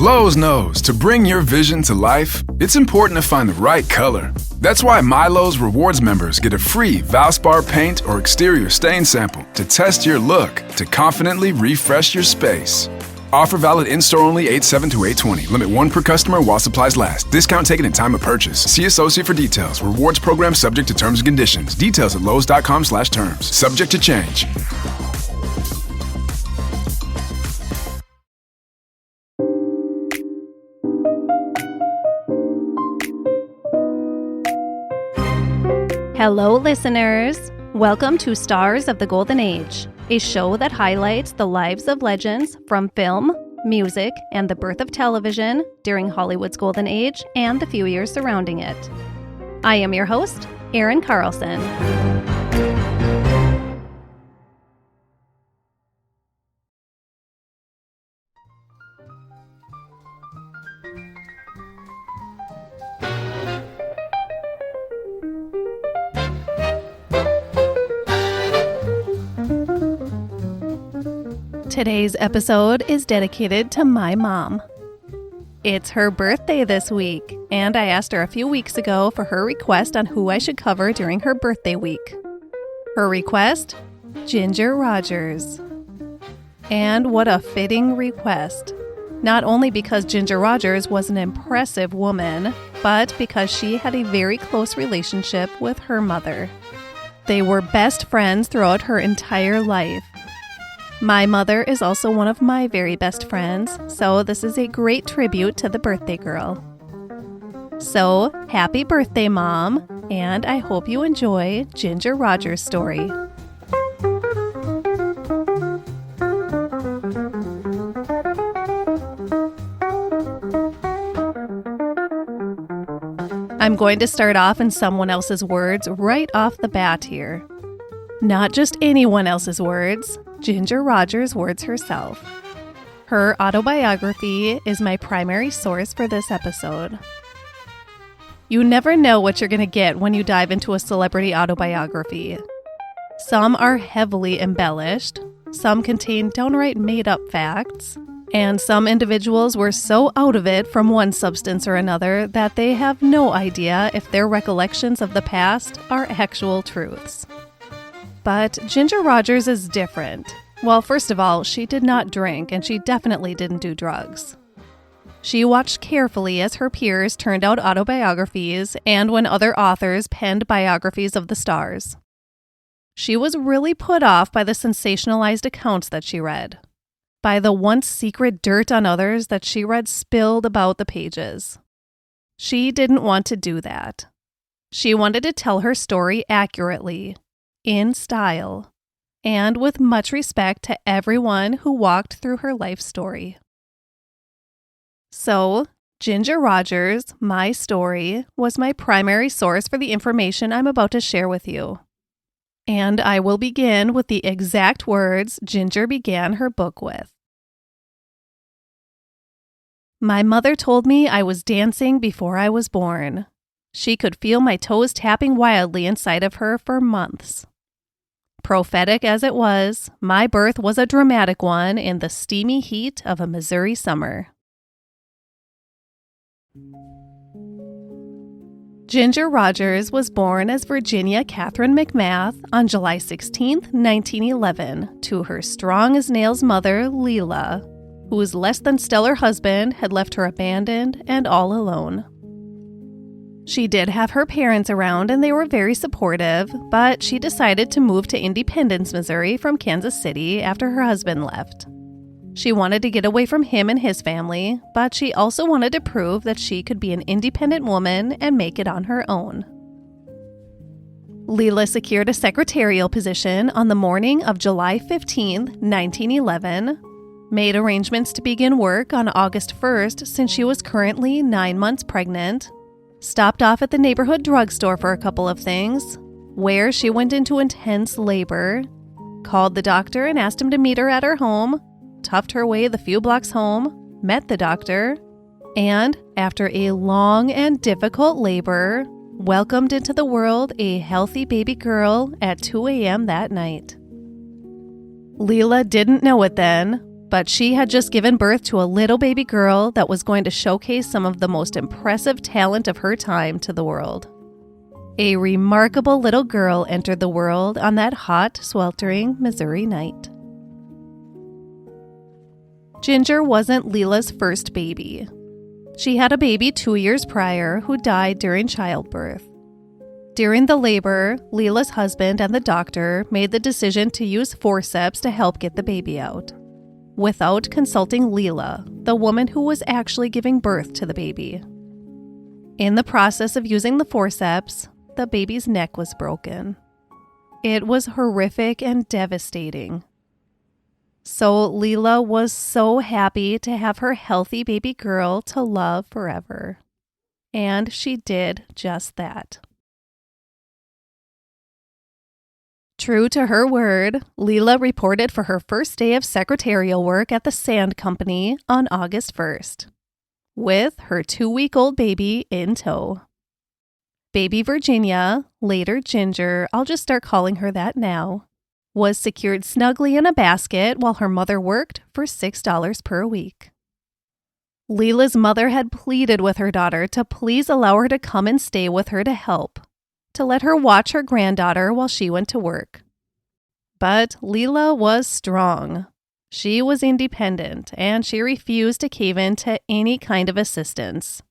Lowe's knows to bring your vision to life, it's important to find the right color. That's why MyLowe's Rewards members get a free Valspar paint or exterior stain sample to test your look to confidently refresh your space. Offer valid in-store only 8/7 to 8/20. Limit 1 per customer while supplies last. Discount taken in time of purchase. See associate for details. Rewards program subject to terms and conditions. Details at lowes.com/terms. Subject to change. Hello, listeners. Welcome to Stars of the Golden Age, a show that highlights the lives of legends from film, music, and the birth of television during Hollywood's golden age and the few years surrounding it. I am your host, Erin Carlson. Today's episode is dedicated to my mom. It's her birthday this week, and I asked her a few weeks ago for her request on who I should cover during her birthday week. Her request? Ginger Rogers. And what a fitting request. Not only because Ginger Rogers was an impressive woman, but because she had a very close relationship with her mother. They were best friends throughout her entire life. My mother is also one of my very best friends, so this is a great tribute to the birthday girl. So, happy birthday, Mom, and I hope you enjoy Ginger Rogers' story. I'm going to start off in someone else's words right off the bat here. Not just anyone else's words, Ginger Rogers' words herself. Her autobiography is my primary source for this episode. You never know what you're going to get when you dive into a celebrity autobiography. Some are heavily embellished, some contain downright made-up facts, and some individuals were so out of it from one substance or another that they have no idea if their recollections of the past are actual truths. But Ginger Rogers is different. Well, first of all, she did not drink, and she definitely didn't do drugs. She watched carefully as her peers turned out autobiographies and when other authors penned biographies of the stars. She was really put off by the sensationalized accounts that she read, by the once secret dirt on others that she read spilled about the pages. She didn't want to do that. She wanted to tell her story accurately, in style, and with much respect to everyone who walked through her life story. So, Ginger Rogers, my story, was my primary source for the information I'm about to share with you. And I will begin with the exact words Ginger began her book with. My mother told me I was dancing before I was born. She could feel my toes tapping wildly inside of her for months. Prophetic as it was, my birth was a dramatic one in the steamy heat of a Missouri summer. Ginger Rogers was born as Virginia Catherine McMath on July 16, 1911, to her strong-as-nails mother, Leela, whose less-than-stellar husband had left her abandoned and all alone. She did have her parents around and they were very supportive, but she decided to move to Independence, Missouri from Kansas City after her husband left. She wanted to get away from him and his family, but she also wanted to prove that she could be an independent woman and make it on her own. Leela secured a secretarial position on the morning of July 15, 1911, made arrangements to begin work on August 1st since she was currently 9 months pregnant, stopped off at the neighborhood drugstore for a couple of things, where she went into intense labor, called the doctor and asked him to meet her at her home, toughed her way the few blocks home, met the doctor, and, after a long and difficult labor, welcomed into the world a healthy baby girl at 2 a.m. that night. Leela didn't know it then, But she had just given birth to a little baby girl that was going to showcase some of the most impressive talent of her time to the world. A remarkable little girl entered the world on that hot, sweltering Missouri night. Ginger wasn't Leela's first baby. She had a baby 2 years prior who died during childbirth. During the labor, Leela's husband and the doctor made the decision to use forceps to help get the baby out, without consulting Leela, the woman who was actually giving birth to the baby. In the process of using the forceps, the baby's neck was broken. It was horrific and devastating. So Leela was so happy to have her healthy baby girl to love forever. And she did just that. True to her word, Leela reported for her first day of secretarial work at the sand company on August 1st, with her 2-week-old baby in tow. Baby Virginia, later Ginger, I'll just start calling her that now, was secured snugly in a basket while her mother worked for $6 per week. Leela's mother had pleaded with her daughter to please allow her to come and stay with her to help, to let her watch her granddaughter while she went to work. But Leela was strong. She was independent, and she refused to cave in to any kind of assistance.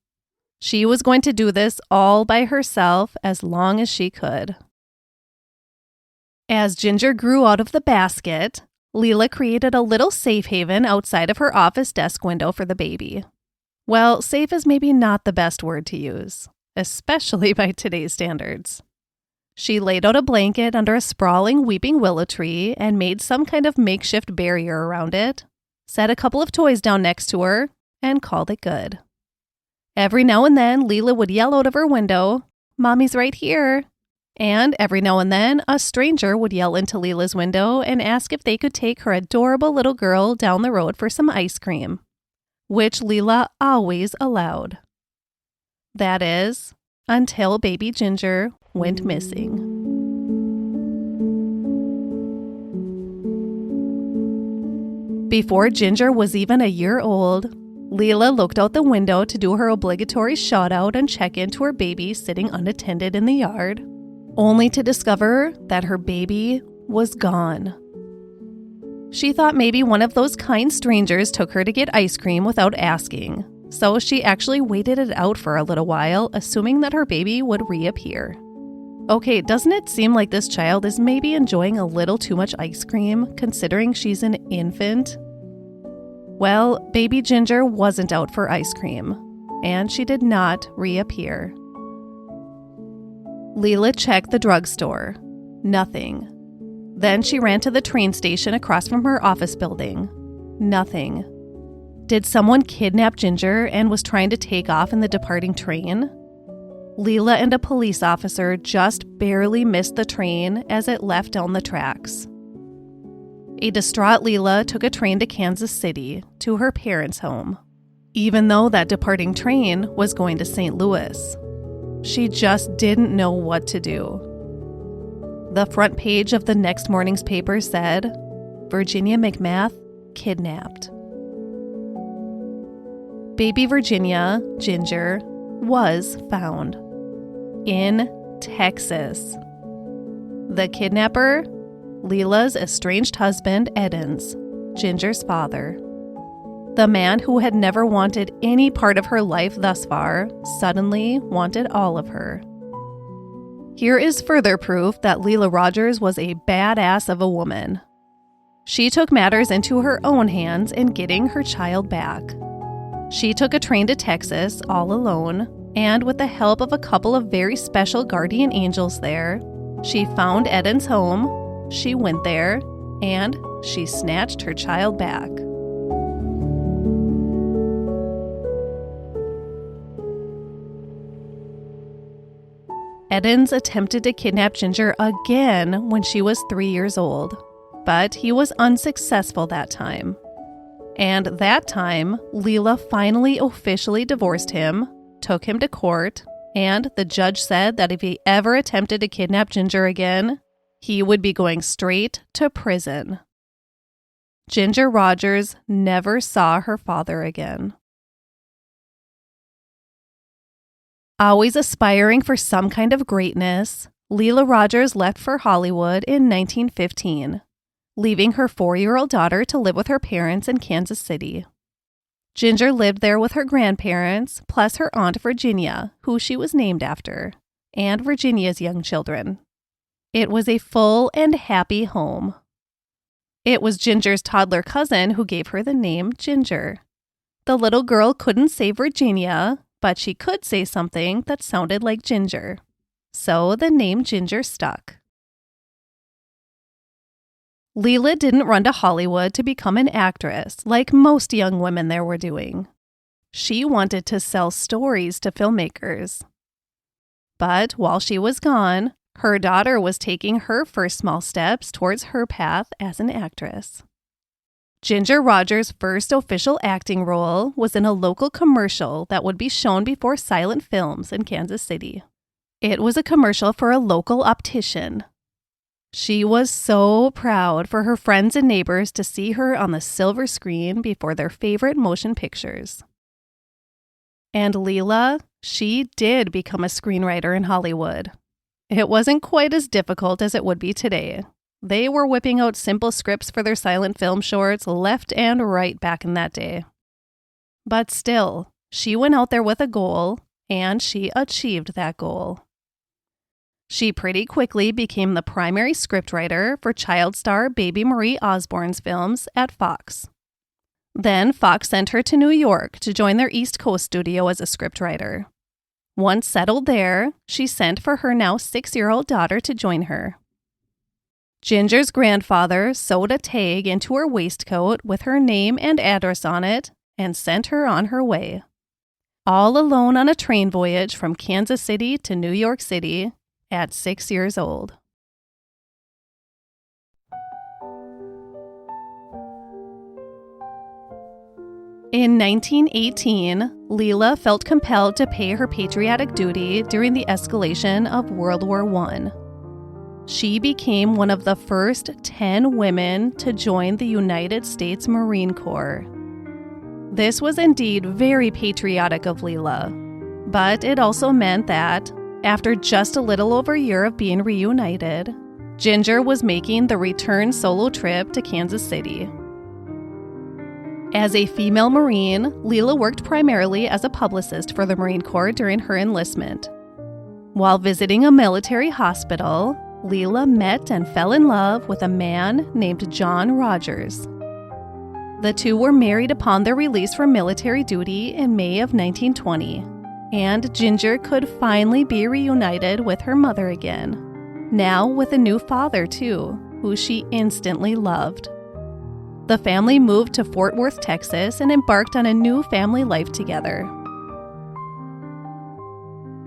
She was going to do this all by herself as long as she could. As Ginger grew out of the basket, Leela created a little safe haven outside of her office desk window for the baby. Well, safe is maybe not the best word to use, especially by today's standards. She laid out a blanket under a sprawling weeping willow tree and made some kind of makeshift barrier around it, set a couple of toys down next to her, and called it good. Every now and then, Leela would yell out of her window, "Mommy's right here." And every now and then, a stranger would yell into Leela's window and ask if they could take her adorable little girl down the road for some ice cream, which Leela always allowed. That is, until baby Ginger went missing. Before Ginger was even a year old, Leela looked out the window to do her obligatory shout-out and check into her baby sitting unattended in the yard, only to discover that her baby was gone. She thought maybe one of those kind strangers took her to get ice cream without asking, so she actually waited it out for a little while, assuming that her baby would reappear. Okay, doesn't it seem like this child is maybe enjoying a little too much ice cream, considering she's an infant? Well, baby Ginger wasn't out for ice cream, and she did not reappear. Leela checked the drugstore. Nothing. Then she ran to the train station across from her office building. Nothing. Did someone kidnap Ginger and was trying to take off in the departing train? Leela and a police officer just barely missed the train as it left down the tracks. A distraught Leela took a train to Kansas City, to her parents' home, even though that departing train was going to St. Louis. She just didn't know what to do. The front page of the next morning's paper said, "Virginia McMath kidnapped." Baby Virginia, Ginger, was found in Texas. The kidnapper? Leela's estranged husband, Edens, Ginger's father. The man who had never wanted any part of her life thus far suddenly wanted all of her. Here is further proof that Leela Rogers was a badass of a woman. She took matters into her own hands in getting her child back. She took a train to Texas all alone, and with the help of a couple of very special guardian angels there, she found Eden's home, she went there, and she snatched her child back. Edens attempted to kidnap Ginger again when she was 3 years old, but he was unsuccessful that time. And that time, Leela finally officially divorced him, took him to court, and the judge said that if he ever attempted to kidnap Ginger again, he would be going straight to prison. Ginger Rogers never saw her father again. Always aspiring for some kind of greatness, Leela Rogers left for Hollywood in 1915, leaving her 4-year-old daughter to live with her parents in Kansas City. Ginger lived there with her grandparents, plus her Aunt Virginia, who she was named after, and Virginia's young children. It was a full and happy home. It was Ginger's toddler cousin who gave her the name Ginger. The little girl couldn't say Virginia, but she could say something that sounded like Ginger. So the name Ginger stuck. Leela didn't run to Hollywood to become an actress like most young women there were doing. She wanted to sell stories to filmmakers. But while she was gone, her daughter was taking her first small steps towards her path as an actress. Ginger Rogers' first official acting role was in a local commercial that would be shown before silent films in Kansas City. It was a commercial for a local optician. She was so proud for her friends and neighbors to see her on the silver screen before their favorite motion pictures. And Leela, she did become a screenwriter in Hollywood. It wasn't quite as difficult as it would be today. They were whipping out simple scripts for their silent film shorts left and right back in that day. But still, she went out there with a goal, and she achieved that goal. She pretty quickly became the primary scriptwriter for child star Baby Marie Osborne's films at Fox. Then Fox sent her to New York to join their East Coast studio as a scriptwriter. Once settled there, she sent for her now 6-year-old daughter to join her. Ginger's grandfather sewed a tag into her waistcoat with her name and address on it and sent her on her way. All alone on a train voyage from Kansas City to New York City at 6 years old. In 1918, Leela felt compelled to pay her patriotic duty during the escalation of World War I. She became one of the first 10 women to join the United States Marine Corps. This was indeed very patriotic of Leela, but it also meant that, after just a little over a year of being reunited, Ginger was making the return solo trip to Kansas City. As a female Marine, Leela worked primarily as a publicist for the Marine Corps during her enlistment. While visiting a military hospital, Leela met and fell in love with a man named John Rogers. The two were married upon their release from military duty in May of 1920, and Ginger could finally be reunited with her mother again, now with a new father too, who she instantly loved. The family moved to Fort Worth, Texas, and embarked on a new family life together.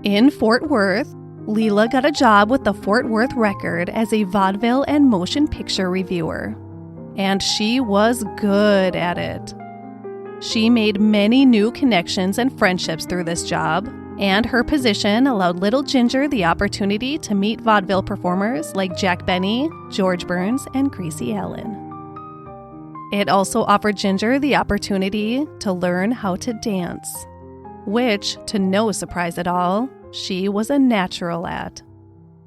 In Fort Worth, Leela got a job with the Fort Worth Record as a vaudeville and motion picture reviewer, and she was good at it. She made many new connections and friendships through this job, and her position allowed little Ginger the opportunity to meet vaudeville performers like Jack Benny, George Burns, and Gracie Allen. It also offered Ginger the opportunity to learn how to dance, which, to no surprise at all, she was a natural at.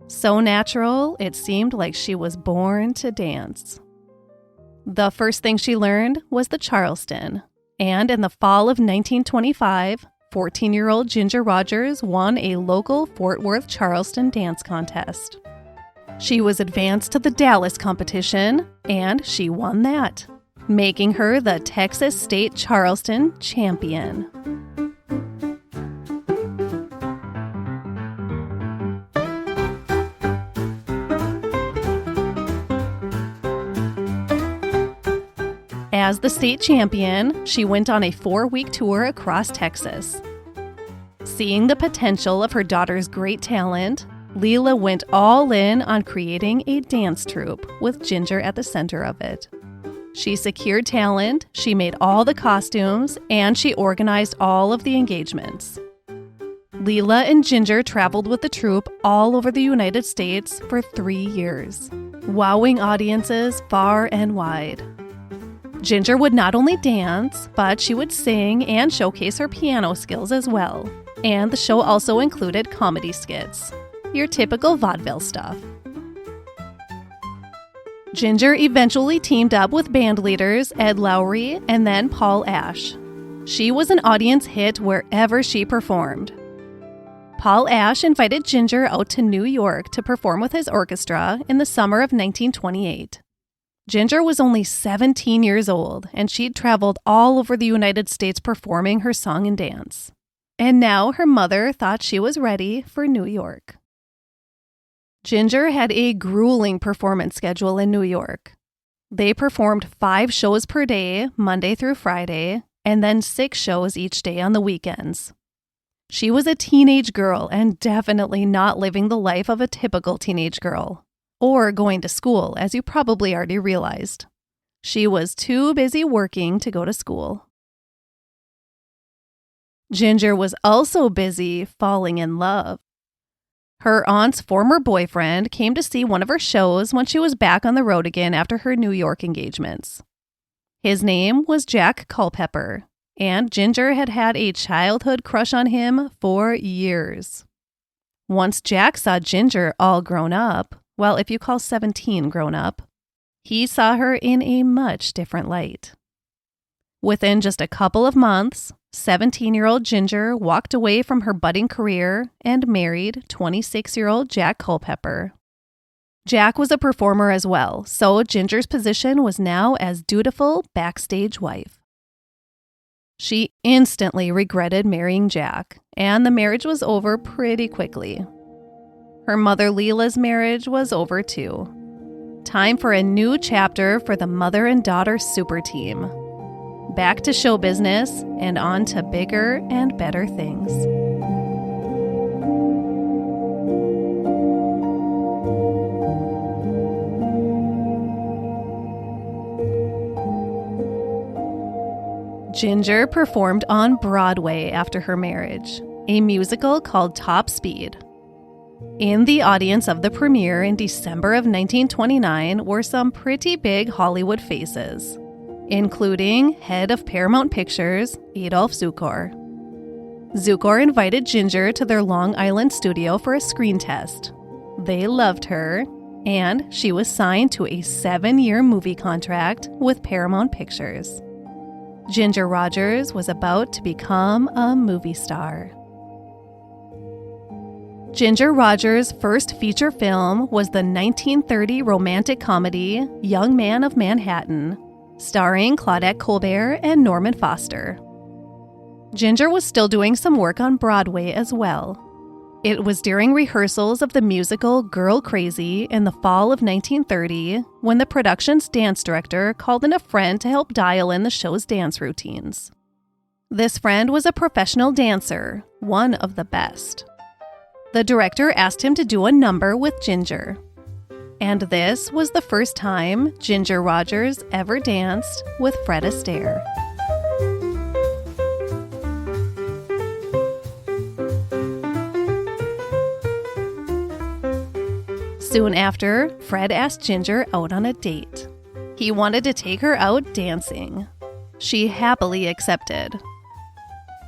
So natural, it seemed like she was born to dance. The first thing she learned was the Charleston, and in the fall of 1925, 14-year-old Ginger Rogers won a local Fort Worth Charleston dance contest. She was advanced to the Dallas competition, and she won that, making her the Texas State Charleston champion. As the state champion, she went on a 4-week tour across Texas. Seeing the potential of her daughter's great talent, Leela went all in on creating a dance troupe with Ginger at the center of it. She secured talent, she made all the costumes, and she organized all of the engagements. Leela and Ginger traveled with the troupe all over the United States for 3 years, wowing audiences far and wide. Ginger would not only dance, but she would sing and showcase her piano skills as well. And the show also included comedy skits, your typical vaudeville stuff. Ginger eventually teamed up with band leaders Ed Lowry and then Paul Ash. She was an audience hit wherever she performed. Paul Ash invited Ginger out to New York to perform with his orchestra in the summer of 1928. Ginger was only 17 years old, and she'd traveled all over the United States performing her song and dance. And now her mother thought she was ready for New York. Ginger had a grueling performance schedule in New York. They performed 5 shows per day, Monday through Friday, and then 6 shows each day on the weekends. She was a teenage girl and definitely not living the life of a typical teenage girl. Or going to school, as you probably already realized. She was too busy working to go to school. Ginger was also busy falling in love. Her aunt's former boyfriend came to see one of her shows when she was back on the road again after her New York engagements. His name was Jack Culpepper, and Ginger had had a childhood crush on him for years. Once Jack saw Ginger all grown up, well, if you call 17 grown up, he saw her in a much different light. Within just a couple of months, 17-year-old Ginger walked away from her budding career and married 26-year-old Jack Culpepper. Jack was a performer as well, so Ginger's position was now as dutiful backstage wife. She instantly regretted marrying Jack, and the marriage was over pretty quickly. Her mother Leela's marriage was over too. Time for a new chapter for the mother and daughter super team. Back to show business and on to bigger and better things. Ginger performed on Broadway after her marriage, a musical called Top Speed. In the audience of the premiere in December of 1929 were some pretty big Hollywood faces, including head of Paramount Pictures, Adolph Zukor. Zukor invited Ginger to their Long Island studio for a screen test. They loved her, and she was signed to a 7-year movie contract with Paramount Pictures. Ginger Rogers was about to become a movie star. Ginger Rogers' first feature film was the 1930 romantic comedy Young Man of Manhattan, starring Claudette Colbert and Norman Foster. Ginger was still doing some work on Broadway as well. It was during rehearsals of the musical Girl Crazy in the fall of 1930 when the production's dance director called in a friend to help dial in the show's dance routines. This friend was a professional dancer, one of the best. The director asked him to do a number with Ginger. And this was the first time Ginger Rogers ever danced with Fred Astaire. Soon after, Fred asked Ginger out on a date. He wanted to take her out dancing. She happily accepted.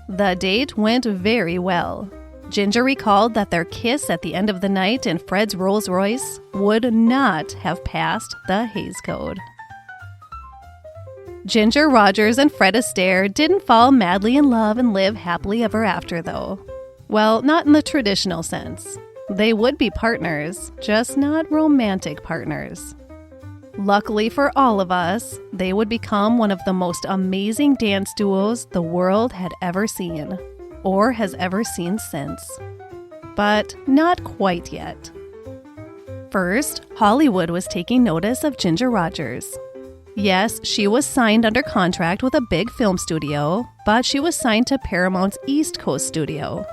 The date went very well. Ginger recalled that their kiss at the end of the night in Fred's Rolls-Royce would not have passed the Hays Code. Ginger Rogers and Fred Astaire didn't fall madly in love and live happily ever after, though. Well, not in the traditional sense. They would be partners, just not romantic partners. Luckily for all of us, they would become one of the most amazing dance duos the world had ever seen, or has ever seen since. But not quite yet. First, Hollywood was taking notice of Ginger Rogers. Yes, she was signed under contract with a big film studio, but she was signed to Paramount's East Coast studio.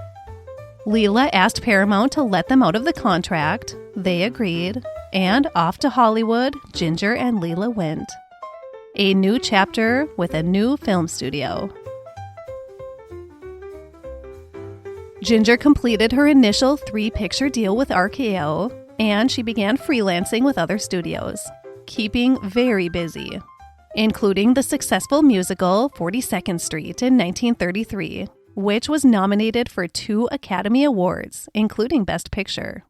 Leela asked Paramount to let them out of the contract. They agreed, and off to Hollywood, Ginger and Leela went. A new chapter with a new film studio. Ginger completed her initial 3-picture deal with RKO, and she began freelancing with other studios, keeping very busy. including the successful musical 42nd Street in 1933, which was nominated for 2 Academy Awards, including Best Picture.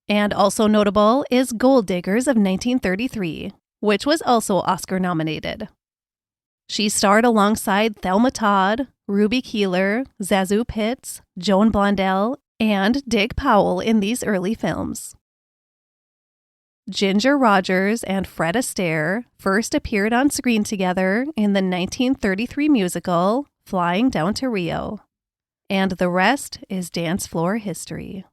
And also notable is Gold Diggers of 1933, which was also Oscar-nominated. She starred alongside Thelma Todd, Ruby Keeler, Zazu Pitts, Joan Blondell, and Dig Powell in these early films. Ginger Rogers and Fred Astaire first appeared on screen together in the 1933 musical Flying Down to Rio, and the rest is dance floor history.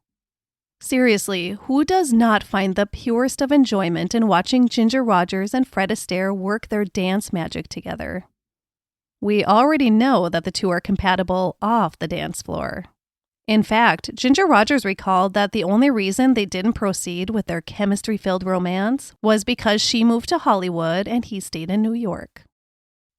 Seriously, who does not find the purest of enjoyment in watching Ginger Rogers and Fred Astaire work their dance magic together? We already know that the two are compatible off the dance floor. In fact, Ginger Rogers recalled that the only reason they didn't proceed with their chemistry-filled romance was because she moved to Hollywood and he stayed in New York.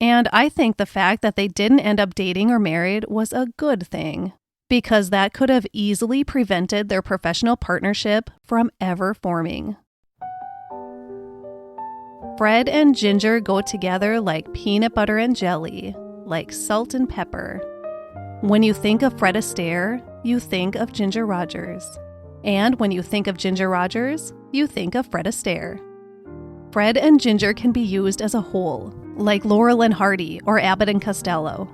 And I think the fact that they didn't end up dating or married was a good thing, because that could have easily prevented their professional partnership from ever forming. Fred and Ginger go together like peanut butter and jelly, like salt and pepper. When you think of Fred Astaire, you think of Ginger Rogers. And when you think of Ginger Rogers, you think of Fred Astaire. Fred and Ginger can be used as a whole, like Laurel and Hardy or Abbott and Costello.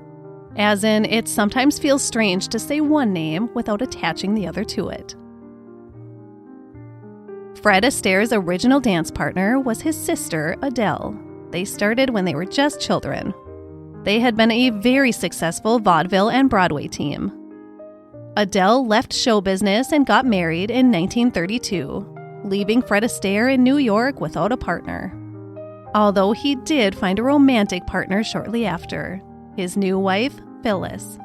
As in, it sometimes feels strange to say one name without attaching the other to it. Fred Astaire's original dance partner was his sister, Adele. They started when they were just children. They had been a very successful vaudeville and Broadway team. Adele left show business and got married in 1932, leaving Fred Astaire in New York without a partner. Although he did find a romantic partner shortly after, his new wife, Phyllis.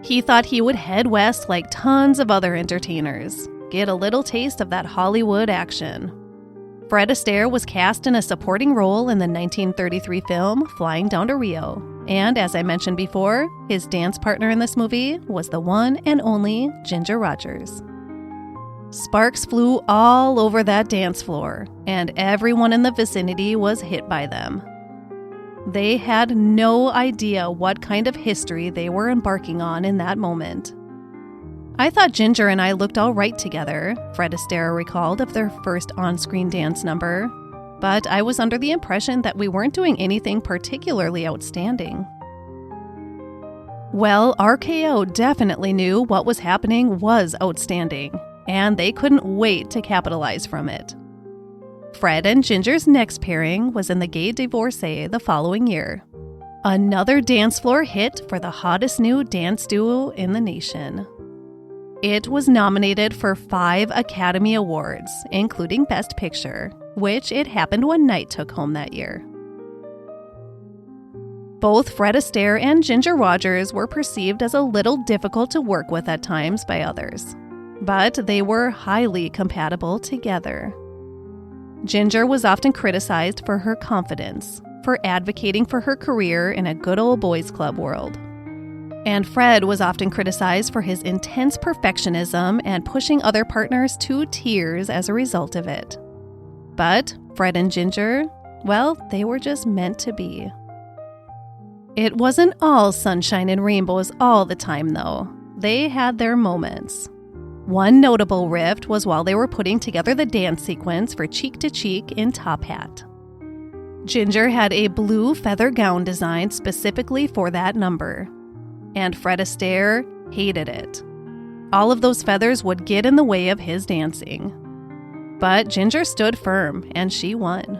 He thought he would head west like tons of other entertainers, get a little taste of that Hollywood action. Fred Astaire was cast in a supporting role in the 1933 film Flying Down to Rio, and as I mentioned before, his dance partner in this movie was the one and only Ginger Rogers. Sparks flew all over that dance floor, and everyone in the vicinity was hit by them. They had no idea what kind of history they were embarking on in that moment. I thought Ginger and I looked all right together, Fred Astaire recalled of their first on-screen dance number, but I was under the impression that we weren't doing anything particularly outstanding. Well, RKO definitely knew what was happening was outstanding, and they couldn't wait to capitalize from it. Fred and Ginger's next pairing was in The Gay Divorcee the following year. Another dance floor hit for the hottest new dance duo in the nation. It was nominated for 5 Academy Awards, including Best Picture, which It Happened One Night took home that year. Both Fred Astaire and Ginger Rogers were perceived as a little difficult to work with at times by others, but they were highly compatible together. Ginger was often criticized for her confidence, for advocating for her career in a good old boys club world. And Fred was often criticized for his intense perfectionism and pushing other partners to tears as a result of it. But Fred and Ginger, well, they were just meant to be. It wasn't all sunshine and rainbows all the time, though. They had their moments. One notable rift was while they were putting together the dance sequence for Cheek to Cheek in Top Hat. Ginger had a blue feather gown designed specifically for that number, and Fred Astaire hated it. All of those feathers would get in the way of his dancing. But Ginger stood firm, and she won.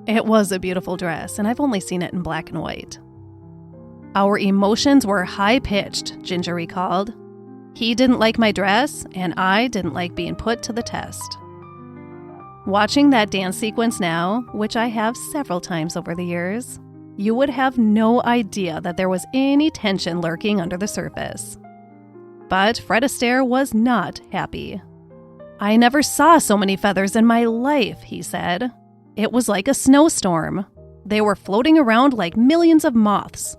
It was a beautiful dress, and I've only seen it in black and white. Our emotions were high-pitched, Ginger recalled. He didn't like my dress, and I didn't like being put to the test. Watching that dance sequence now, which I have several times over the years, you would have no idea that there was any tension lurking under the surface. But Fred Astaire was not happy. I never saw so many feathers in my life, he said. It was like a snowstorm. They were floating around like millions of moths.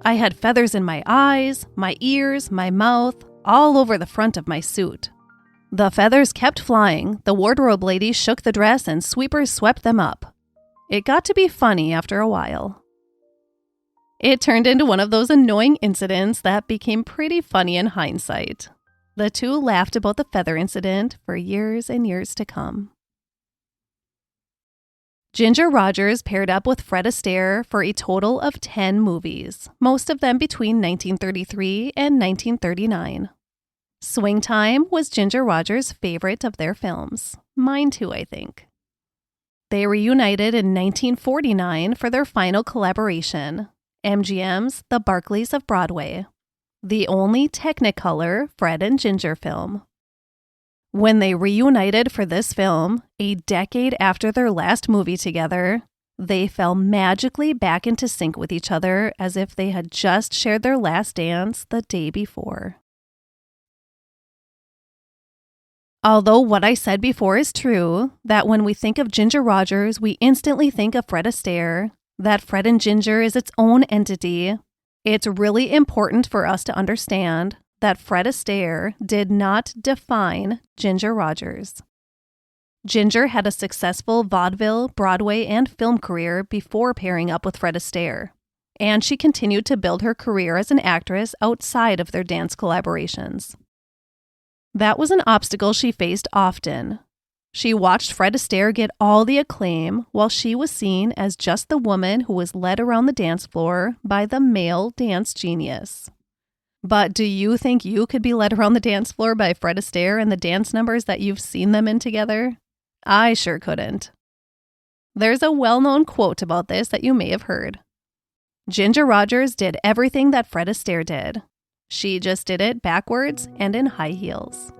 I had feathers in my eyes, my ears, my mouth, all over the front of my suit. The feathers kept flying, the wardrobe lady shook the dress, and sweepers swept them up. It got to be funny after a while. It turned into one of those annoying incidents that became pretty funny in hindsight. The two laughed about the feather incident for years and years to come. Ginger Rogers paired up with Fred Astaire for a total of 10 movies, most of them between 1933 and 1939. Swing Time was Ginger Rogers' favorite of their films. Mine too, I think. They reunited in 1949 for their final collaboration, MGM's The Barkleys of Broadway, the only Technicolor Fred and Ginger film. When they reunited for this film, a decade after their last movie together, they fell magically back into sync with each other as if they had just shared their last dance the day before. Although what I said before is true, that when we think of Ginger Rogers, we instantly think of Fred Astaire, that Fred and Ginger is its own entity, it's really important for us to understand that Fred Astaire did not define Ginger Rogers. Ginger had a successful vaudeville, Broadway, and film career before pairing up with Fred Astaire, and she continued to build her career as an actress outside of their dance collaborations. That was an obstacle she faced often. She watched Fred Astaire get all the acclaim while she was seen as just the woman who was led around the dance floor by the male dance genius. But do you think you could be led around the dance floor by Fred Astaire and the dance numbers that you've seen them in together? I sure couldn't. There's a well-known quote about this that you may have heard. Ginger Rogers did everything that Fred Astaire did. She just did it backwards and in high heels.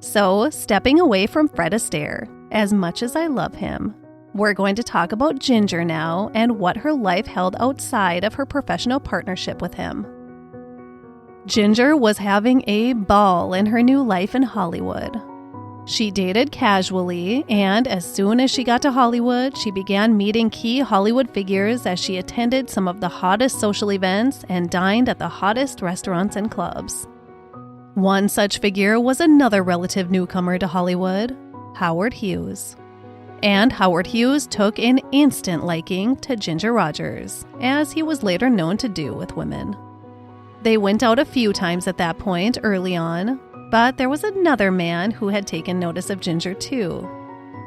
So, stepping away from Fred Astaire, as much as I love him, we're going to talk about Ginger now and what her life held outside of her professional partnership with him. Ginger was having a ball in her new life in Hollywood. She dated casually, and as soon as she got to Hollywood, she began meeting key Hollywood figures as she attended some of the hottest social events and dined at the hottest restaurants and clubs. One such figure was another relative newcomer to Hollywood, Howard Hughes. And Howard Hughes took an instant liking to Ginger Rogers, as he was later known to do with women. They went out a few times at that point early on, but there was another man who had taken notice of Ginger too,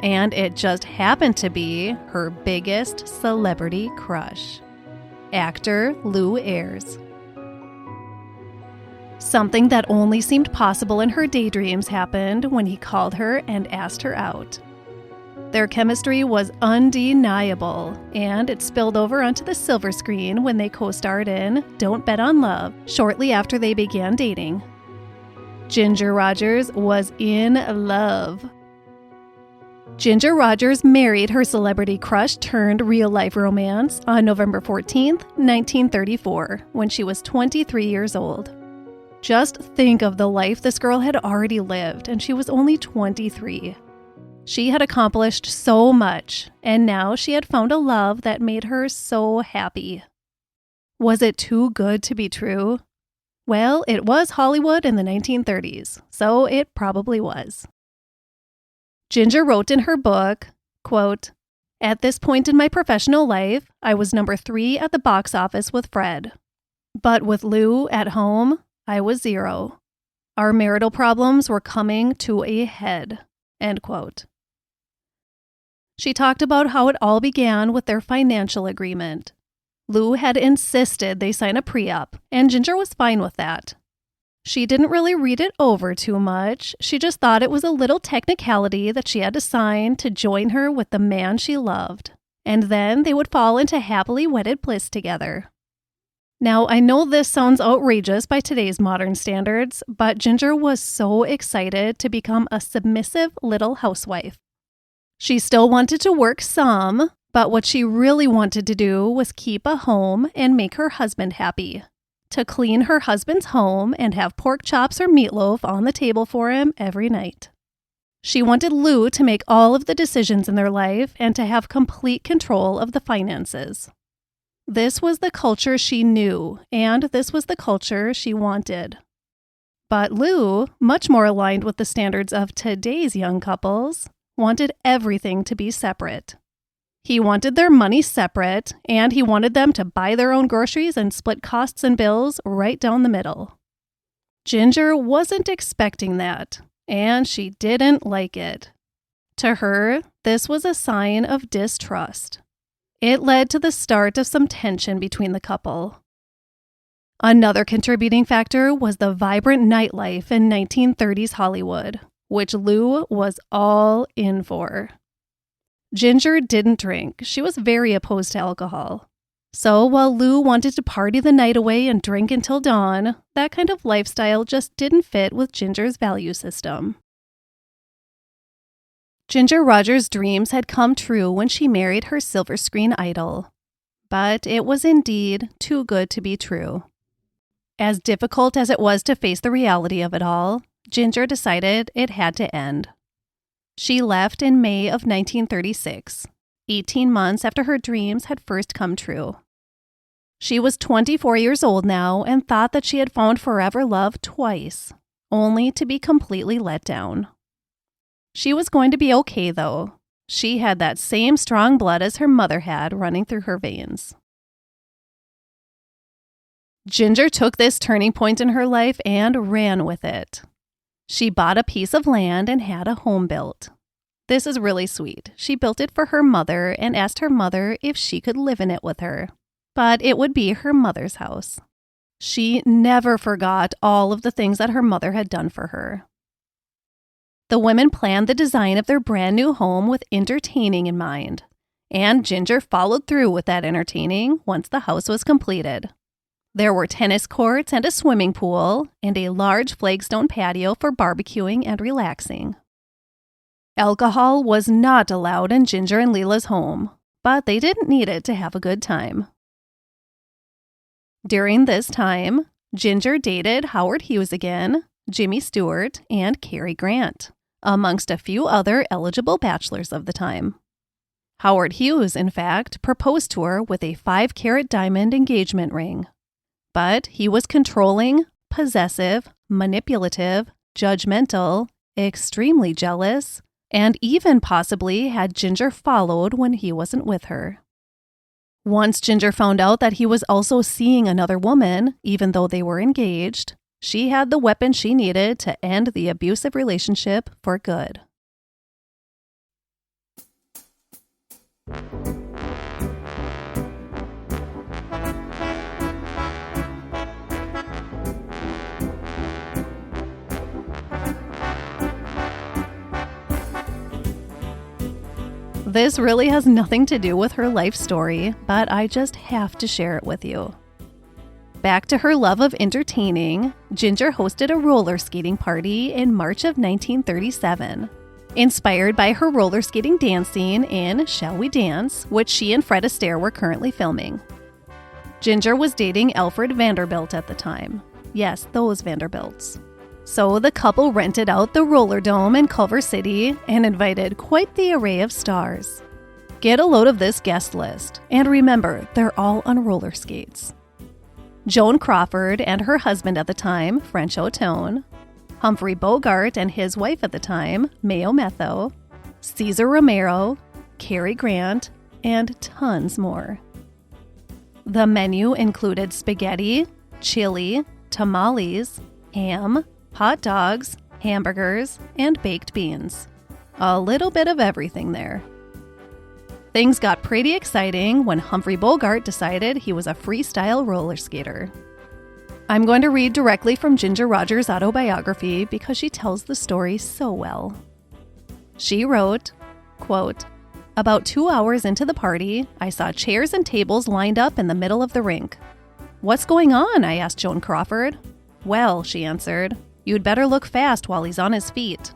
and it just happened to be her biggest celebrity crush, actor Lew Ayres. Something that only seemed possible in her daydreams happened when he called her and asked her out. Their chemistry was undeniable, and it spilled over onto the silver screen when they co-starred in Don't Bet on Love shortly after they began dating. Ginger Rogers was in love. Ginger Rogers married her celebrity crush turned real-life romance on November 14th, 1934, when she was 23 years old. Just think of the life this girl had already lived, and she was only 23. She had accomplished so much, and now she had found a love that made her so happy. Was it too good to be true? Well, it was Hollywood in the 1930s, so it probably was. Ginger wrote in her book, quote, "At this point in my professional life, I was number 3 at the box office with Fred. But with Lew at home, I was 0. Our marital problems were coming to a head." End quote. She talked about how it all began with their financial agreement. Lew had insisted they sign a pre-up, and Ginger was fine with that. She didn't really read it over too much. She just thought it was a little technicality that she had to sign to join her with the man she loved, and then they would fall into happily wedded bliss together. Now, I know this sounds outrageous by today's modern standards, but Ginger was so excited to become a submissive little housewife. She still wanted to work some, but what she really wanted to do was keep a home and make her husband happy. To clean her husband's home and have pork chops or meatloaf on the table for him every night. She wanted Lew to make all of the decisions in their life and to have complete control of the finances. This was the culture she knew, and this was the culture she wanted. But Lew, much more aligned with the standards of today's young couples, wanted everything to be separate. He wanted their money separate, and he wanted them to buy their own groceries and split costs and bills right down the middle. Ginger wasn't expecting that, and she didn't like it. To her, this was a sign of distrust. It led to the start of some tension between the couple. Another contributing factor was the vibrant nightlife in 1930s Hollywood, which Lou was all in for. Ginger didn't drink. She was very opposed to alcohol. So while Lou wanted to party the night away and drink until dawn, that kind of lifestyle just didn't fit with Ginger's value system. Ginger Rogers' dreams had come true when she married her silver screen idol. But it was indeed too good to be true. As difficult as it was to face the reality of it all, Ginger decided it had to end. She left in May of 1936, 18 months after her dreams had first come true. She was 24 years old now and thought that she had found forever love twice, only to be completely let down. She was going to be okay, though. She had that same strong blood as her mother had running through her veins. Ginger took this turning point in her life and ran with it. She bought a piece of land and had a home built. This is really sweet. She built it for her mother and asked her mother if she could live in it with her. But it would be her mother's house. She never forgot all of the things that her mother had done for her. The women planned the design of their brand new home with entertaining in mind, and Ginger followed through with that entertaining once the house was completed. There were tennis courts and a swimming pool, and a large flagstone patio for barbecuing and relaxing. Alcohol was not allowed in Ginger and Leela's home, but they didn't need it to have a good time. During this time, Ginger dated Howard Hughes again, Jimmy Stewart, and Cary Grant, amongst a few other eligible bachelors of the time. Howard Hughes, in fact, proposed to her with a 5-carat diamond engagement ring. But he was controlling, possessive, manipulative, judgmental, extremely jealous, and even possibly had Ginger followed when he wasn't with her. Once Ginger found out that he was also seeing another woman, even though they were engaged, she had the weapon she needed to end the abusive relationship for good. This really has nothing to do with her life story, but I just have to share it with you. Back to her love of entertaining, Ginger hosted a roller skating party in March of 1937, inspired by her roller skating dance scene in Shall We Dance, which she and Fred Astaire were currently filming. Ginger was dating Alfred Vanderbilt at the time. Yes, those Vanderbilts. So the couple rented out the Roller Dome in Culver City and invited quite the array of stars. Get a load of this guest list, and remember, they're all on roller skates. Joan Crawford and her husband at the time, French O'Tone, Humphrey Bogart and his wife at the time, Mayo Metho, Cesar Romero, Cary Grant, and tons more. The menu included spaghetti, chili, tamales, ham, hot dogs, hamburgers, and baked beans. A little bit of everything there. Things got pretty exciting when Humphrey Bogart decided he was a freestyle roller skater. I'm going to read directly from Ginger Rogers' autobiography because she tells the story so well. She wrote, quote, "About 2 hours into the party, I saw chairs and tables lined up in the middle of the rink. 'What's going on?' I asked Joan Crawford. 'Well,' she answered, 'you'd better look fast while he's on his feet.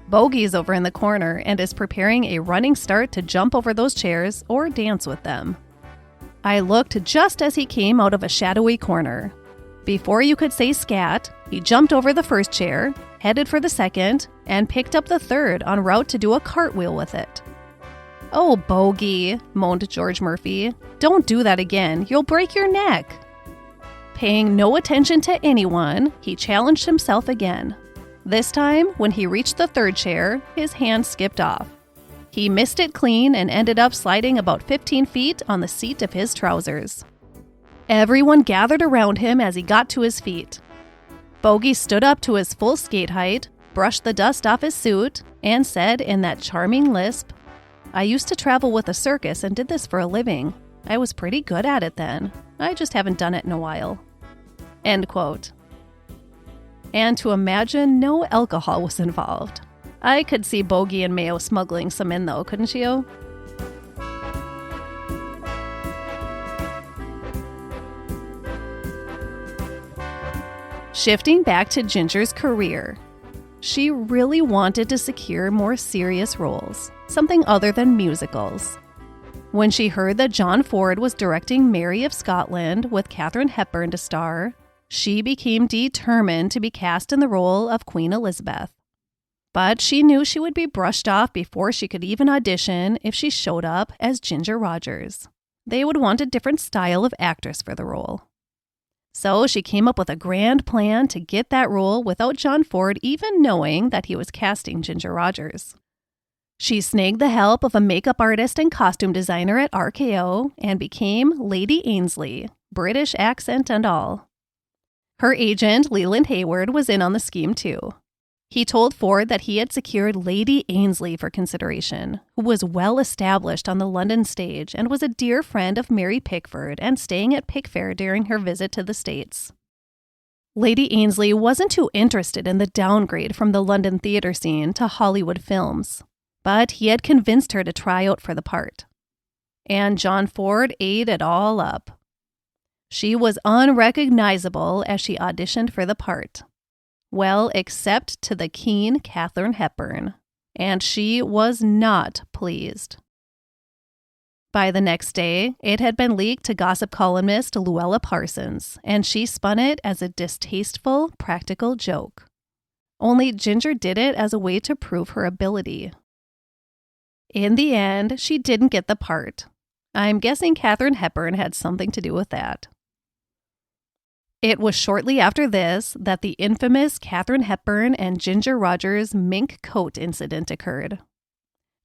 Bogey's over in the corner and is preparing a running start to jump over those chairs or dance with them.' I looked just as he came out of a shadowy corner. Before you could say scat, he jumped over the first chair, headed for the second, and picked up the third en route to do a cartwheel with it." "Oh, Bogey," moaned George Murphy. "Don't do that again. You'll break your neck." Paying no attention to anyone, he challenged himself again. This time, when he reached the third chair, his hand skipped off. He missed it clean and ended up sliding about 15 feet on the seat of his trousers. Everyone gathered around him as he got to his feet. Bogey stood up to his full skate height, brushed the dust off his suit, and said in that charming lisp, "I used to travel with a circus and did this for a living. I was pretty good at it then. I just haven't done it in a while." End quote. And to imagine no alcohol was involved. I could see Bogey and Mayo smuggling some in though, couldn't you? Shifting back to Ginger's career, she really wanted to secure more serious roles, something other than musicals. When she heard that John Ford was directing Mary of Scotland with Katharine Hepburn to star, she became determined to be cast in the role of Queen Elizabeth. But she knew she would be brushed off before she could even audition if she showed up as Ginger Rogers. They would want a different style of actress for the role. So she came up with a grand plan to get that role without John Ford even knowing that he was casting Ginger Rogers. She snagged the help of a makeup artist and costume designer at RKO and became Lady Ainsley, British accent and all. Her agent, Leland Hayward, was in on the scheme too. He told Ford that he had secured Lady Ainsley for consideration, who was well established on the London stage and was a dear friend of Mary Pickford and staying at Pickfair during her visit to the States. Lady Ainsley wasn't too interested in the downgrade from the London theater scene to Hollywood films, but he had convinced her to try out for the part. And John Ford ate it all up. She was unrecognizable as she auditioned for the part. Well, except to the keen Katharine Hepburn, and she was not pleased. By the next day, it had been leaked to gossip columnist Luella Parsons, and she spun it as a distasteful, practical joke. Only Ginger did it as a way to prove her ability. In the end, she didn't get the part. I'm guessing Katharine Hepburn had something to do with that. It was shortly after this that the infamous Katharine Hepburn and Ginger Rogers mink coat incident occurred.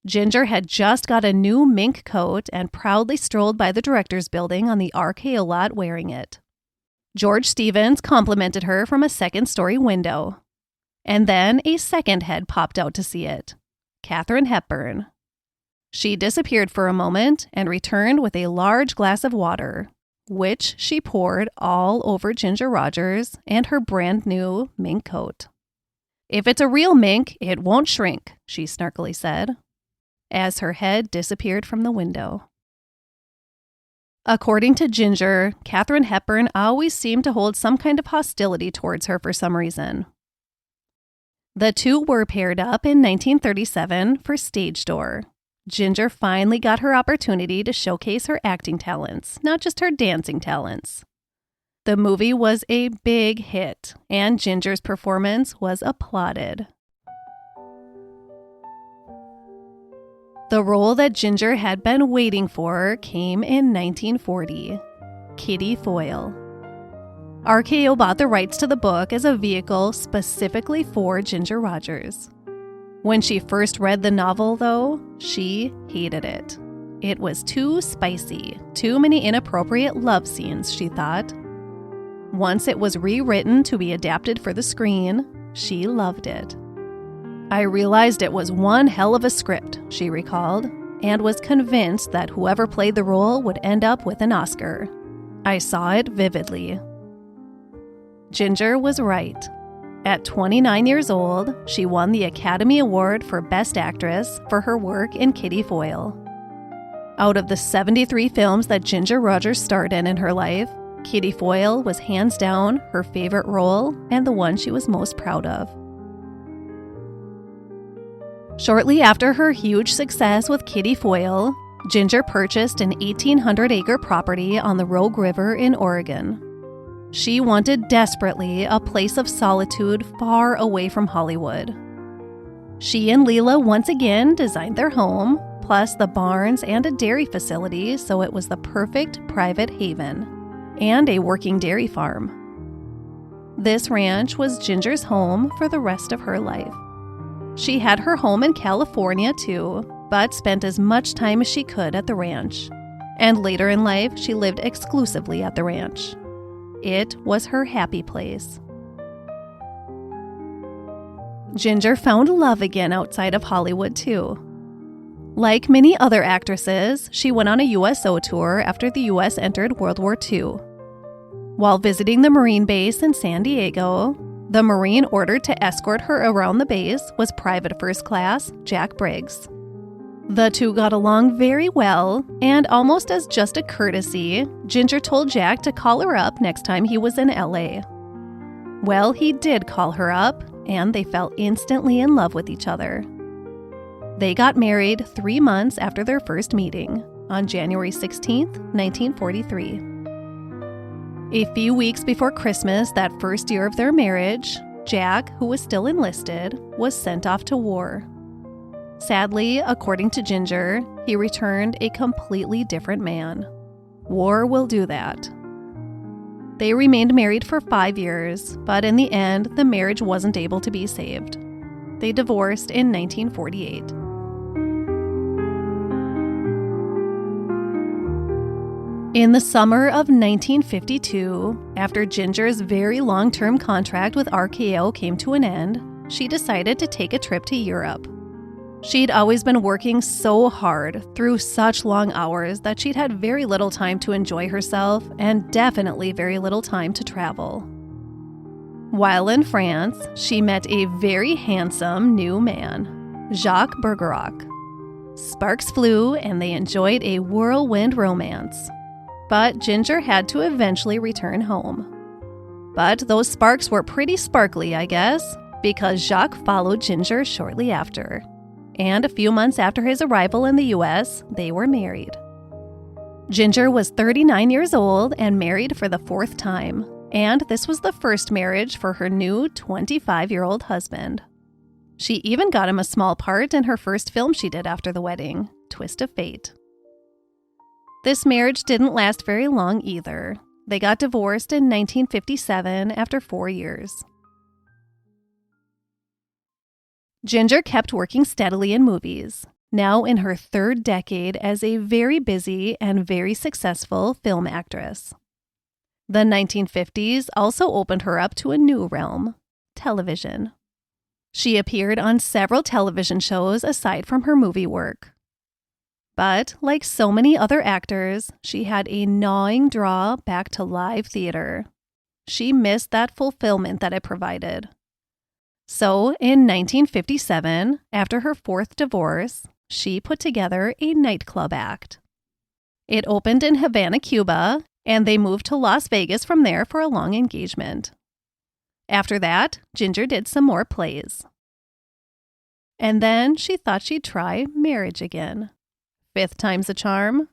Ginger had just got a new mink coat and proudly strolled by the director's building on the RKO lot wearing it. George Stevens complimented her from a second-story window. And then a second head popped out to see it. Katharine Hepburn. She disappeared for a moment and returned with a large glass of water, which she poured all over Ginger Rogers and her brand new mink coat. "If it's a real mink, it won't shrink," she snarkily said, as her head disappeared from the window. According to Ginger, Katharine Hepburn always seemed to hold some kind of hostility towards her for some reason. The two were paired up in 1937 for Stage Door. Ginger finally got her opportunity to showcase her acting talents, not just her dancing talents. The movie was a big hit, and Ginger's performance was applauded. The role that Ginger had been waiting for came in 1940, Kitty Foyle. RKO bought the rights to the book as a vehicle specifically for Ginger Rogers. When she first read the novel, though, she hated it. It was too spicy, too many inappropriate love scenes, she thought. Once it was rewritten to be adapted for the screen, she loved it. "I realized it was one hell of a script," she recalled, and was convinced that whoever played the role would end up with an Oscar. "I saw it vividly." Ginger was right. At 29 years old, she won the Academy Award for Best Actress for her work in Kitty Foyle. Out of the 73 films that Ginger Rogers starred in her life, Kitty Foyle was hands down her favorite role and the one she was most proud of. Shortly after her huge success with Kitty Foyle, Ginger purchased an 1,800-acre property on the Rogue River in Oregon. She wanted desperately a place of solitude far away from Hollywood. She and Leela once again designed their home, plus the barns and a dairy facility, so it was the perfect private haven, and a working dairy farm. This ranch was Ginger's home for the rest of her life. She had her home in California too, but spent as much time as she could at the ranch. And later in life, she lived exclusively at the ranch. It was her happy place. Ginger found love again outside of Hollywood, too. Like many other actresses, she went on a USO tour after the U.S. entered World War II. While visiting the Marine base in San Diego, the Marine ordered to escort her around the base was Private First Class Jack Briggs. The two got along very well, and almost as just a courtesy, Ginger told Jack to call her up next time he was in LA. Well, he did call her up, and they fell instantly in love with each other. They got married 3 months after their first meeting, on January 16, 1943. A few weeks before Christmas that first year of their marriage, Jack, who was still enlisted, was sent off to war. Sadly, according to Ginger, he returned a completely different man. War will do that. They remained married for 5 years, but in the end, the marriage wasn't able to be saved. They divorced in 1948. In the summer of 1952, after Ginger's very long-term contract with RKO came to an end, she decided to take a trip to Europe. She'd always been working so hard through such long hours that she'd had very little time to enjoy herself and definitely very little time to travel. While in France, she met a very handsome new man, Jacques Bergerac. Sparks flew and they enjoyed a whirlwind romance. But Ginger had to eventually return home. But those sparks were pretty sparkly, I guess, because Jacques followed Ginger shortly after. And a few months after his arrival in the U.S., they were married. Ginger was 39 years old and married for the 4th time, and this was the first marriage for her new 25-year-old husband. She even got him a small part in her first film she did after the wedding, Twist of Fate. This marriage didn't last very long either. They got divorced in 1957 after 4 years. Ginger kept working steadily in movies, now in her 3rd decade as a very busy and very successful film actress. The 1950s also opened her up to a new realm, television. She appeared on several television shows aside from her movie work. But, like so many other actors, she had a gnawing draw back to live theater. She missed that fulfillment that it provided. So, in 1957, after her 4th divorce, she put together a nightclub act. It opened in Havana, Cuba, and they moved to Las Vegas from there for a long engagement. After that, Ginger did some more plays. And then she thought she'd try marriage again. 5th time's a charm.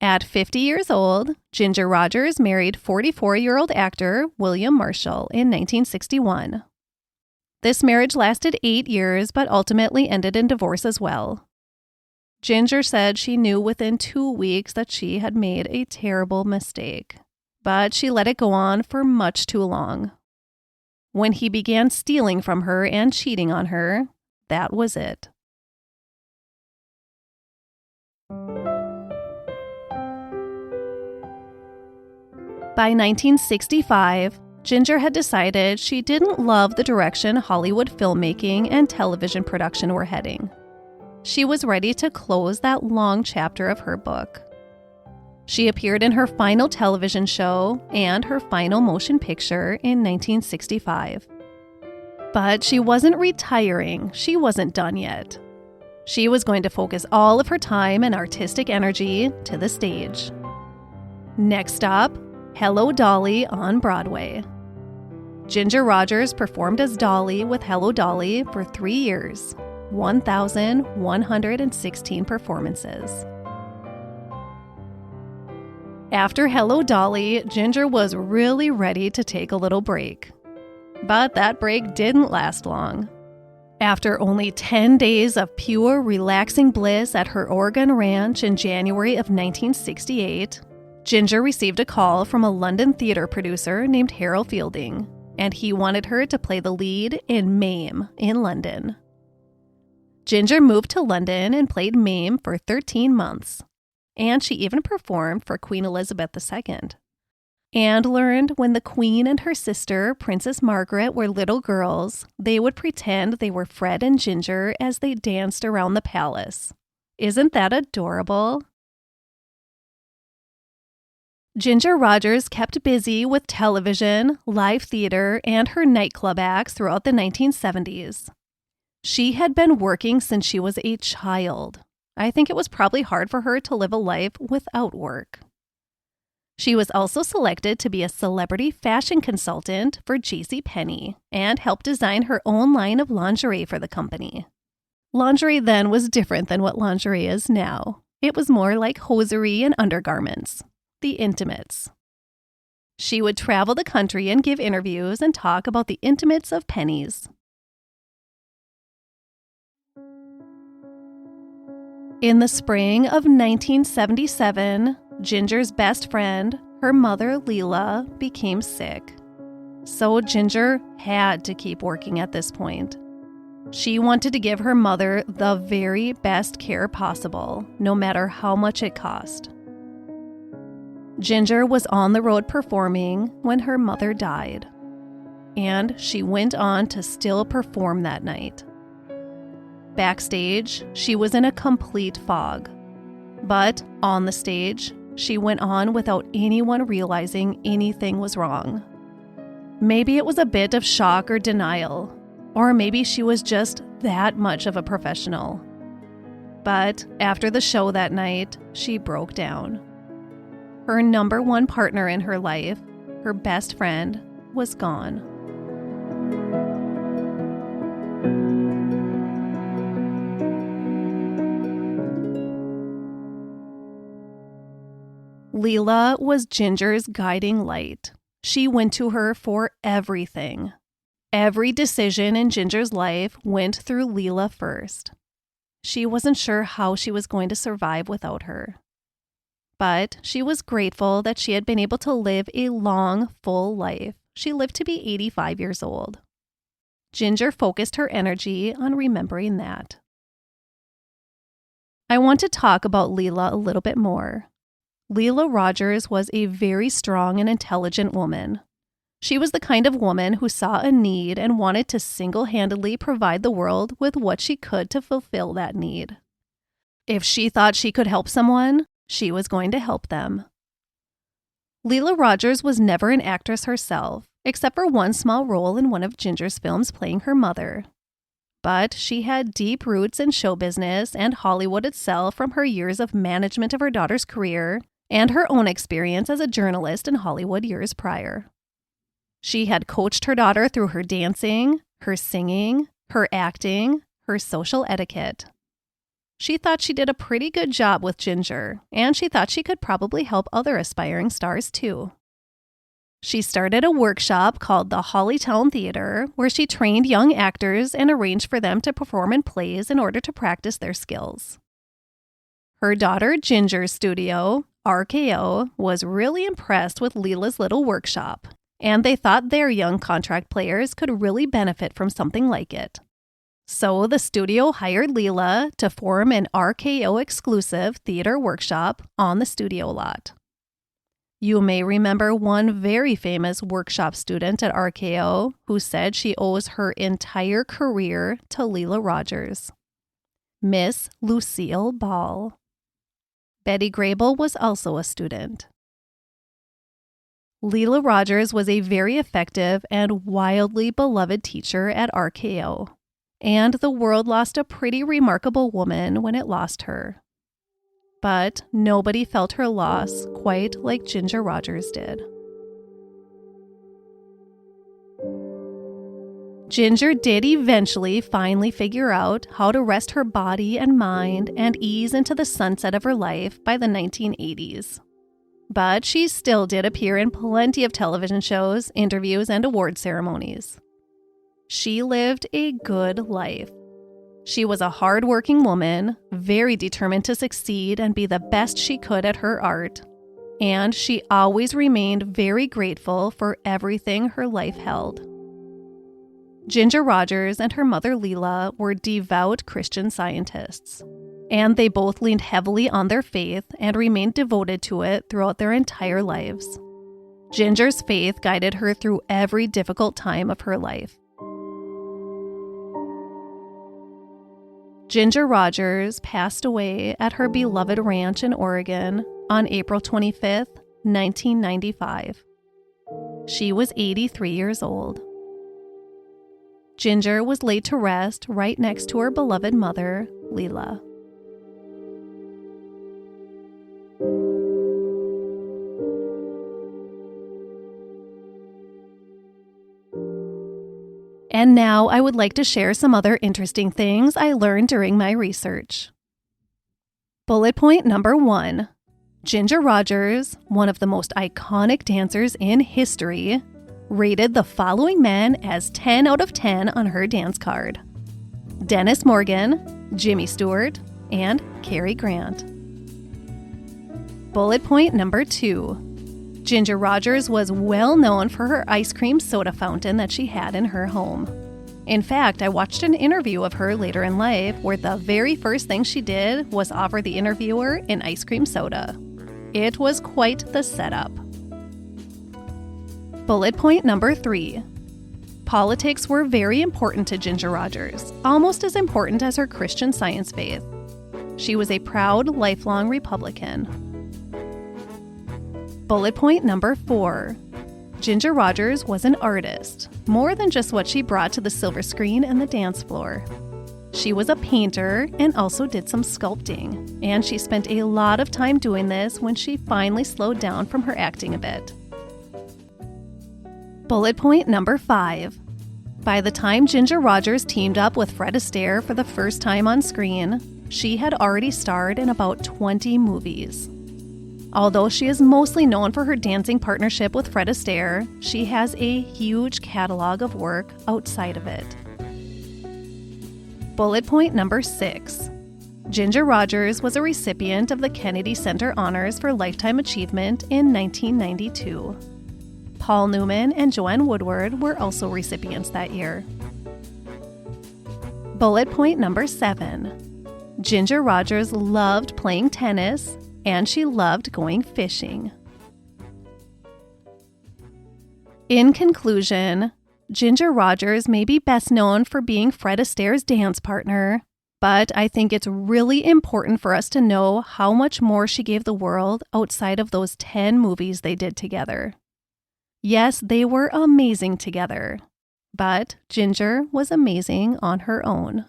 At 50 years old, Ginger Rogers married 44-year-old actor William Marshall in 1961. This marriage lasted 8 years, but ultimately ended in divorce as well. Ginger said she knew within 2 weeks that she had made a terrible mistake, but she let it go on for much too long. When he began stealing from her and cheating on her, that was it. By 1965, Ginger had decided she didn't love the direction Hollywood filmmaking and television production were heading. She was ready to close that long chapter of her book. She appeared in her final television show and her final motion picture in 1965. But she wasn't retiring. She wasn't done yet. She was going to focus all of her time and artistic energy to the stage. Next up, Hello, Dolly on Broadway. Ginger Rogers performed as Dolly with Hello, Dolly for 3 years, 1,116 performances. After Hello, Dolly, Ginger was really ready to take a little break. But that break didn't last long. After only 10 days of pure, relaxing bliss at her Oregon ranch in January of 1968, Ginger received a call from a London theater producer named Harold Fielding, and he wanted her to play the lead in Mame in London. Ginger moved to London and played Mame for 13 months, and she even performed for Queen Elizabeth II, and learned when the Queen and her sister, Princess Margaret, were little girls, they would pretend they were Fred and Ginger as they danced around the palace. Isn't that adorable? Ginger Rogers kept busy with television, live theater, and her nightclub acts throughout the 1970s. She had been working since she was a child. I think it was probably hard for her to live a life without work. She was also selected to be a celebrity fashion consultant for JCPenney and helped design her own line of lingerie for the company. Lingerie then was different than what lingerie is now. It was more like hosiery and undergarments, the intimates. She would travel the country and give interviews and talk about the intimates of pennies. In the spring of 1977, Ginger's best friend, her mother Leela, became sick. So Ginger had to keep working at this point. She wanted to give her mother the very best care possible, no matter how much it cost. Ginger was on the road performing when her mother died, and she went on to still perform that night. Backstage, she was in a complete fog, but on the stage, she went on without anyone realizing anything was wrong. Maybe it was a bit of shock or denial, or maybe she was just that much of a professional. But after the show that night, she broke down. Her number one partner in her life, her best friend, was gone. Leela was Ginger's guiding light. She went to her for everything. Every decision in Ginger's life went through Leela first. She wasn't sure how she was going to survive without her. But she was grateful that she had been able to live a long, full life. She lived to be 85 years old. Ginger focused her energy on remembering that. I want to talk about Leela a little bit more. Leela Rogers was a very strong and intelligent woman. She was the kind of woman who saw a need and wanted to single-handedly provide the world with what she could to fulfill that need. If she thought she could help someone, she was going to help them. Leela Rogers was never an actress herself, except for one small role in one of Ginger's films playing her mother. But she had deep roots in show business and Hollywood itself from her years of management of her daughter's career and her own experience as a journalist in Hollywood years prior. She had coached her daughter through her dancing, her singing, her acting, her social etiquette. She thought she did a pretty good job with Ginger, and she thought she could probably help other aspiring stars too. She started a workshop called the Hollytown Theater, where she trained young actors and arranged for them to perform in plays in order to practice their skills. Her daughter Ginger's studio, RKO, was really impressed with Leela's little workshop, and they thought their young contract players could really benefit from something like it. So the studio hired Leela to form an RKO exclusive theater workshop on the studio lot. You may remember one very famous workshop student at RKO who said she owes her entire career to Leela Rogers. Miss Lucille Ball. Betty Grable was also a student. Leela Rogers was a very effective and wildly beloved teacher at RKO, and the world lost a pretty remarkable woman when it lost her. But nobody felt her loss quite like Ginger Rogers did. Ginger did eventually finally figure out how to rest her body and mind and ease into the sunset of her life by the 1980s. But she still did appear in plenty of television shows, interviews, and award ceremonies. She lived a good life. She was a hard-working woman, very determined to succeed and be the best she could at her art, and she always remained very grateful for everything her life held. Ginger Rogers and her mother Leela were devout Christian Scientists, and they both leaned heavily on their faith and remained devoted to it throughout their entire lives. Ginger's faith guided her through every difficult time of her life. Ginger Rogers passed away at her beloved ranch in Oregon on April 25th, 1995. She was 83 years old. Ginger was laid to rest right next to her beloved mother, Leela. And now I would like to share some other interesting things I learned during my research. Bullet point number 1. Ginger Rogers, one of the most iconic dancers in history, rated the following men as 10 out of 10 on her dance card: Dennis Morgan, Jimmy Stewart, and Cary Grant. Bullet point number 2. Ginger Rogers was well known for her ice cream soda fountain that she had in her home. In fact, I watched an interview of her later in life where the very first thing she did was offer the interviewer an ice cream soda. It was quite the setup. Bullet point number 3. Politics were very important to Ginger Rogers, almost as important as her Christian Science faith. She was a proud, lifelong Republican. Bullet point number 4. Ginger Rogers was an artist, more than just what she brought to the silver screen and the dance floor. She was a painter and also did some sculpting, and she spent a lot of time doing this when she finally slowed down from her acting a bit. Bullet point number 5. By the time Ginger Rogers teamed up with Fred Astaire for the first time on screen, she had already starred in about 20 movies. Although she is mostly known for her dancing partnership with Fred Astaire, she has a huge catalog of work outside of it. Bullet point number 6. Ginger Rogers was a recipient of the Kennedy Center Honors for Lifetime Achievement in 1992. Paul Newman and Joanne Woodward were also recipients that year. Bullet point number 7. Ginger Rogers loved playing tennis, and she loved going fishing. In conclusion, Ginger Rogers may be best known for being Fred Astaire's dance partner, but I think it's really important for us to know how much more she gave the world outside of those 10 movies they did together. Yes, they were amazing together, but Ginger was amazing on her own.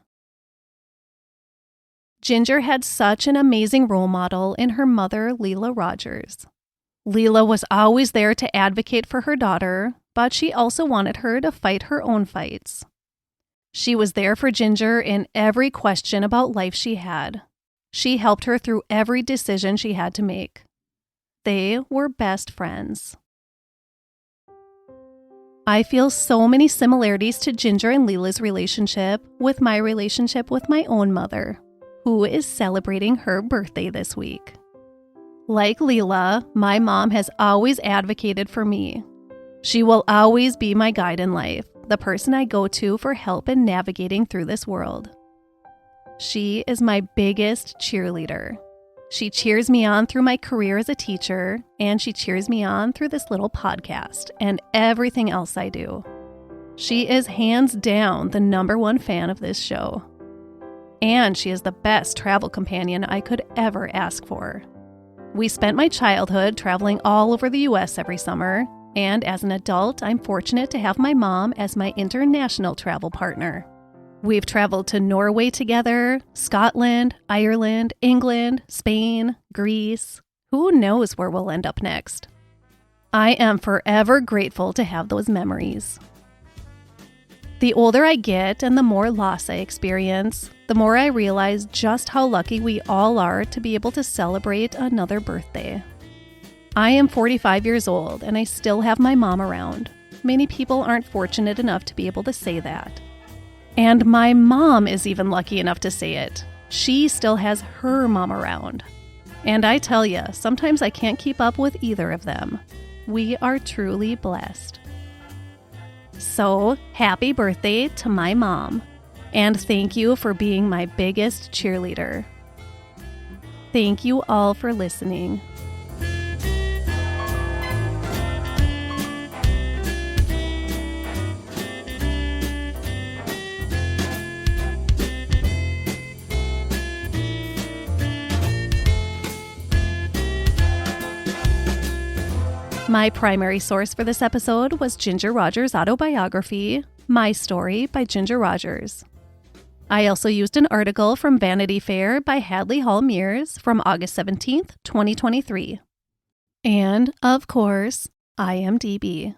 Ginger had such an amazing role model in her mother, Leela Rogers. Leela was always there to advocate for her daughter, but she also wanted her to fight her own fights. She was there for Ginger in every question about life she had. She helped her through every decision she had to make. They were best friends. I feel so many similarities to Ginger and Leela's relationship with my relationship with my own mother, who is celebrating her birthday this week. Like Leela, my mom has always advocated for me. She will always be my guide in life, the person I go to for help in navigating through this world. She is my biggest cheerleader. She cheers me on through my career as a teacher, and she cheers me on through this little podcast and everything else I do. She is hands down the #1 fan of this show. And she is the best travel companion I could ever ask for. We spent my childhood traveling all over the U.S. every summer, and as an adult, I'm fortunate to have my mom as my international travel partner. We've traveled to Norway together, Scotland, Ireland, England, Spain, Greece. Who knows where we'll end up next? I am forever grateful to have those memories. The older I get and the more loss I experience, the more I realize just how lucky we all are to be able to celebrate another birthday. I am 45 years old and I still have my mom around. Many people aren't fortunate enough to be able to say that. And my mom is even lucky enough to say it. She still has her mom around. And I tell you, sometimes I can't keep up with either of them. We are truly blessed. So, happy birthday to my mom. And thank you for being my biggest cheerleader. Thank you all for listening. My primary source for this episode was Ginger Rogers' autobiography, My Story by Ginger Rogers. I also used an article from Vanity Fair by Hadley Hall Meares from August 17th, 2023. And, of course, IMDB.